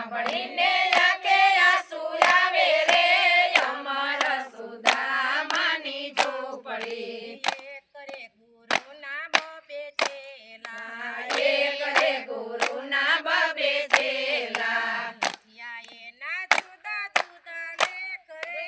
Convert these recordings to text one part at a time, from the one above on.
સાંભળીને આંખે આંસુ આવે રે અમર સુદામાની ઝૂંપડી. એક રે ગુરુના બબે ચેલા, એક રે ગુરુના બબે ચેલા. લખ્યા એના જુદા જુદા લેખ રે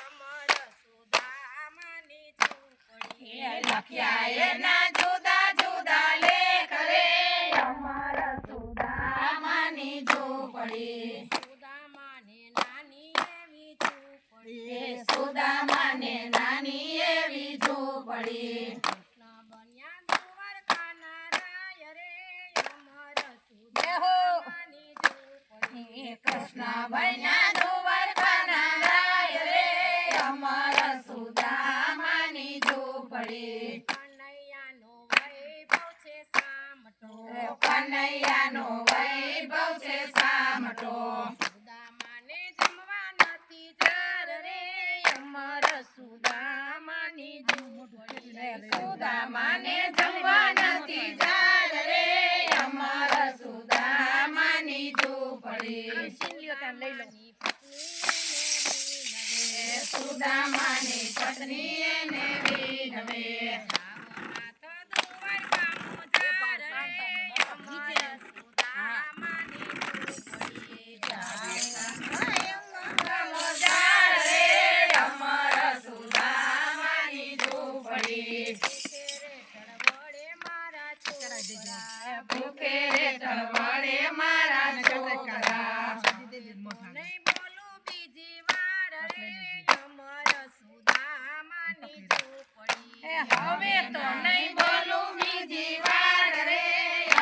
અમર સુદામાની ઝૂંપડી. લખ્યા એના જુદા જુદા લેખ રે અમર સુદામાની ઝૂંપડી. સુદામાને નાની એવી ઝૂંપડી, સુદામાને નાની એવી ઝૂંપડી. કૃષ્ણ બન્યા દ્વારકાના રાય રે અમર સુદામાની ઝૂંપડી. કૃષ્ણ બન્યા દ્વારકાના રાય રે અમર સુદામાની ઝૂંપડી. કનૈયાનો વૈભવ છે સામટો, કનૈયાનો વૈભવ છે સામટો. સુદામાને જમવા નથી જાર રે અમર સુદામાની ઝૂંપડી. સુદામાને જમવા નથી જાડ રે અમર સુદામાની ઝૂંપડી. સુદામાની પત્ની સુદામાની પત્ની એને વિનવે. નાથ દ્વારકાનો જાર રે અમર સુદામાની ઝૂંપડી. જાડ રે અમર સુદામાની ઝૂંપડી. ભૂખે રે તળવળે મારા છોકરા, ભૂખે રે તળવાડે મારા છોકરા. નહીં બોલું બીજી વાર રે અમર સુદામાની ઝૂંપડી. હવે તો નહીં બોલું બીજી વાર રે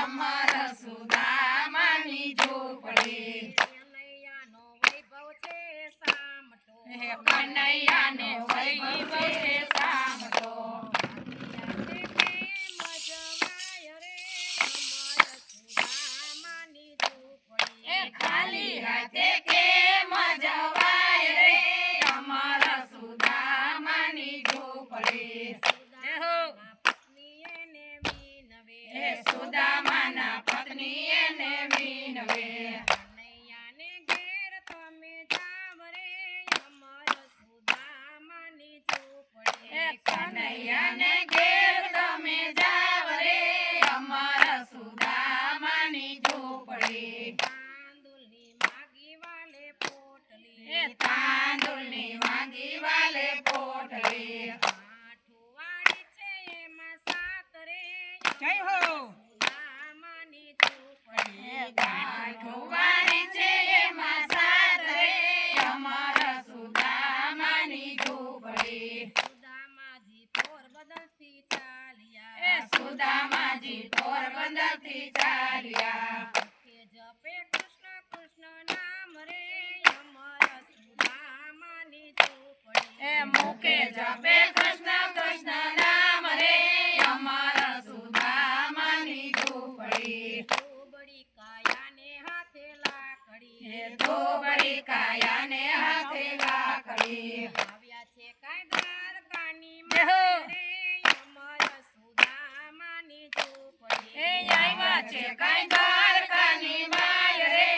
અમર સુદામાની ઝૂંપડી. કનૈયાનો વૈભવ છે સામટો, કનૈયાનો વૈભવ છે સામટો. ખાલી હાથે કેમ જવાય રે અમર સુદામાની ઝૂંપડી. સુદામાના પત્ની એને વિનવે. કનૈયાને ઘેર તમે જાવ રે અમર સુદામાની ઝૂંપડી. કનૈયાને ઘેર તમે જાવ રે અમર સુદામાની ઝૂંપડી. તાંદુલની માગી વાલે પોટલી, તાંદુલની વાંગી વાલે પોટલી. આઠુવાળી છે એમાં સાત રે જય હો. સુદામાની ઝૂંપડી. ગાંઠુવાળી છે એમાં સાત રે અમર સુદામાની ઝૂંપડી. સુદામાજી પોરબંદરથી ચાલ્યા, સુદામાજી પોરબંદરથી ચાલ્યા. કે જપે કૃષ્ણ કૃષ્ણ નામ રે અમર સુદામાની ઝૂંપડી. મુકે જપે કૃષ્ણ કૃષ્ણ નામ રે અમર સુદામાની ઝૂંપડી. ધોબળી કાયાને હાથે લાકડી, ધોબળી કાયાને હાથે લાકડી. આવ્યા છે કાંઈ દ્વારકાની માય રે અમર સુદામાની ઝૂંપડી. આવ્યા છે કઈ દ્વારકાની બાય રે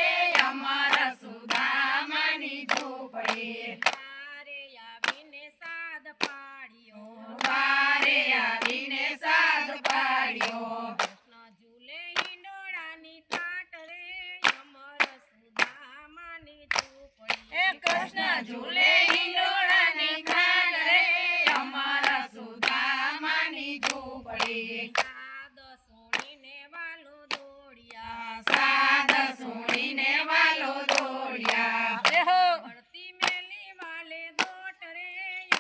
અમર સુદામાની ઝૂંપડી. તારે આવીને સાદ પાડ્યો, બારે આવીને સાદ પાડ્યો. કૃષ્ણ ઝૂલે હિંડોળાની ટાટ રે અમર સુદામાની ઝૂંપડી. કૃષ્ણ ઝૂલે હિંડોળાની ખાટ રે અમર સુદામાની ઝૂંપડી. સાદ સોણીને વાલો દોડ્યા, સાદ સુણીને વાલો દોડ્યા. ભરતી મેલી વાલે દોટ રે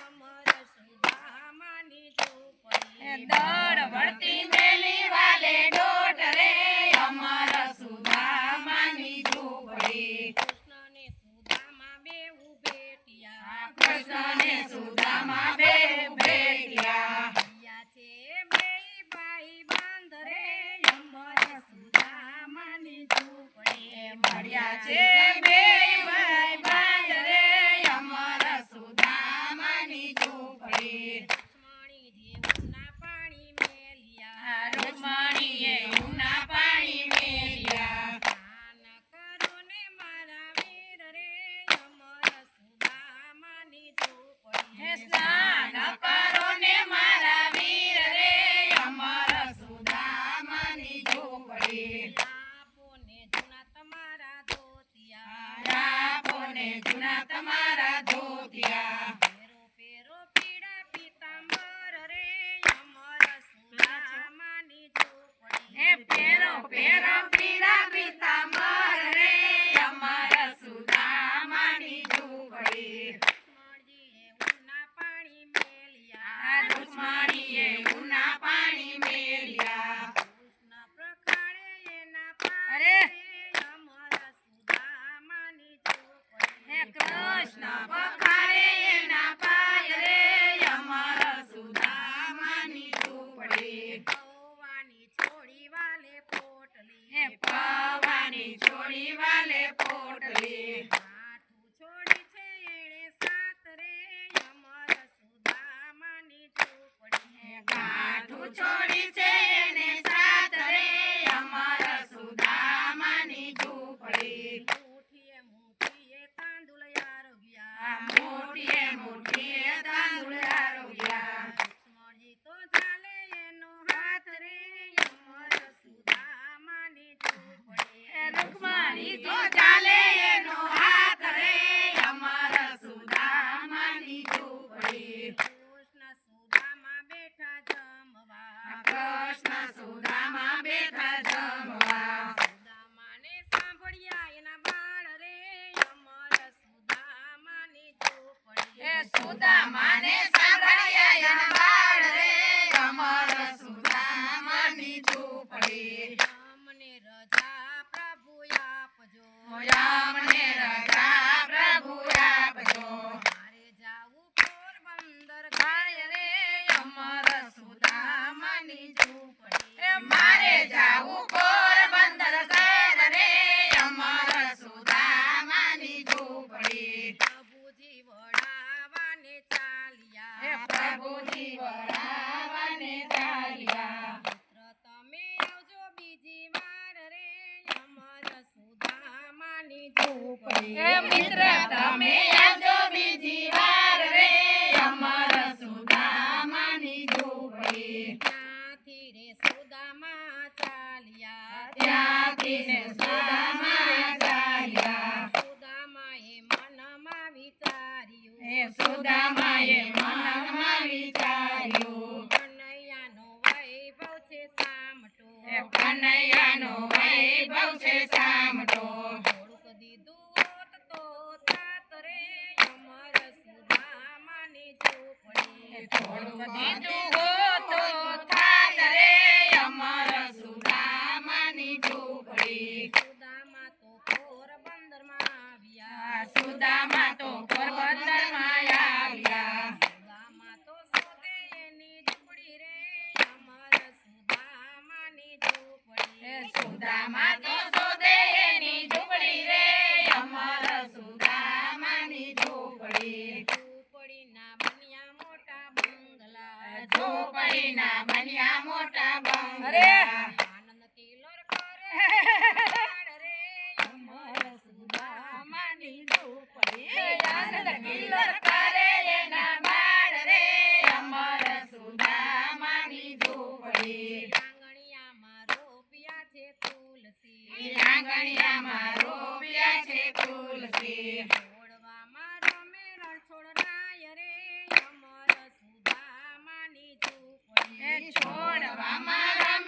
અમર સુદામાની ઝૂંપડી. દળ વળતી મેલી વાલે ડોટ રે અમર સુદામાની ઝૂંપડી. કૃષ્ણને સુદામા બેઉ ભેટ્યા, કૃષ્ણને સુદામા બેઉ ભેટ્યા. મળ્યા છે બેય ભાઈ બાંધ રે અમર સુદામાની ઝૂંપડી. મળ્યા છે બેય ભાઈ બાંધ રે અમર સુદામાની ઝૂંપડી. લક્ષ્મણી જેવું ના પાણી એ પેરો પેરો પીળા પીતાંબર રે અમર સુદામાની ઝૂંપડી. લક્ષ્મણજીએ ઉના પાણી મેલ્યા, રુક્મણીએ ઉના પાણી મેલ્યા. કૃષ્ણ પ્રખાણે એના અરે! પારે અમર સુદામાની ઝૂંપડી. હે કૃષ્ણ પખારે એના પાય રે અમર સુદામાની ઝૂંપડી. પૌવાની છોડી વાલે પોટલી, હે પવાની છોડી વાલે પોટલી. કાઠું છોડી છે એણે સાત રે અમર સુદામાની ઝૂંપડી. કાઠું છોડી છે એને સાત રે અમર સુદામાની ઝૂંપડી. મુઠીએ મુઠીએ તાંદુળ આરોગ્યા, મોટીએ મોટીએ તાંદુળ આરોગ્યા. લક્ષ્મણજી તો ચાલે એનો હાથ રે અમર સુદામાની ઝૂંપડી. રૂકમણી તો ચાલે એનો હાથ રે અમર સુદામાની ઝૂંપડી. કૃષ્ણ સુદામા બેઠા જમવા, કૃષ્ણ સુદામા બેઠા જમવા. સુદામાને સાંભળ્યા એના બાળ રે અમર સુદામાની ઝૂંપડી. હે સુદામાને સાંભળ્યા એના બાળ રે અમર સુદામાની ઝૂંપડી. અમને રજા પ્રભુ આપજો, અમને રજા પ્રભુ આપજો. મારે જાવું પોરબંદર ગાય રે અમર સુદામાની ઝૂંપડી. એ મારે જાવું પોરબંદર શહેર રે અમર સુદામાની ઝૂંપડી. પ્રભુજી વડાવાને ચાલ્યા, હે પ્રભુજી વડાવાને ચાલ્યા. મિત્ર તમે આવજો બીજી વાર રે અમર સુદામાની ઝૂંપડી. હે મિત્ર તમે આવજો બીજી વાર રે અમર સુદામાની ઝૂંપડી. ત્યાંથી રે સુદામા ચાલ્યા, ત્યાંથી ને સુદામા ચાલ્યા. સુદામાએ મનમાં વિચાર્યું, હે સુદામાએ મનમાં વિચાર્યું. કનૈયાનો વૈભવ છે સામટો, હે કનૈયાનો વૈભવ છે સામટો. થોડુંક દીધું હોત તો થાત રે અમર સુદામાની ઝૂંપડી. થોડુંક દીધું હોત તો થાત રે અમર સુદામાની ઝૂંપડી. સુદામા તો પોરબંદરમાં આવ્યા, સુદામા તો પોરબંદરમાં આવ્યા. સુદામા તો શોધે એની ઝૂંપડી રે અમર સુદામાની ઝૂંપડી. સુદામા તો શોધે એની ઝૂંપડી રે અમર સુદામાની ઝૂંપડી. ઝૂંપડીના બન્યા મોટા બંગલા, ઝૂંપડીના બન્યા મોટા બંગલા. આનંદ કિલોર કરે બાળ રે અમર સુદામાની ઝૂંપડી. આનંદ કિલ્લોર કરે એના બાળ રે અમર સુદામાની ઝૂંપડી. આંગણિયામાં રોપ્યા છે તુલસી, આંગણિયામાં રોપ્યા છે તુલસી. છોડવામાં રમે રણછોડરાય રે અમર સુદામાની ઝૂંપડી. છોડવામાં રમે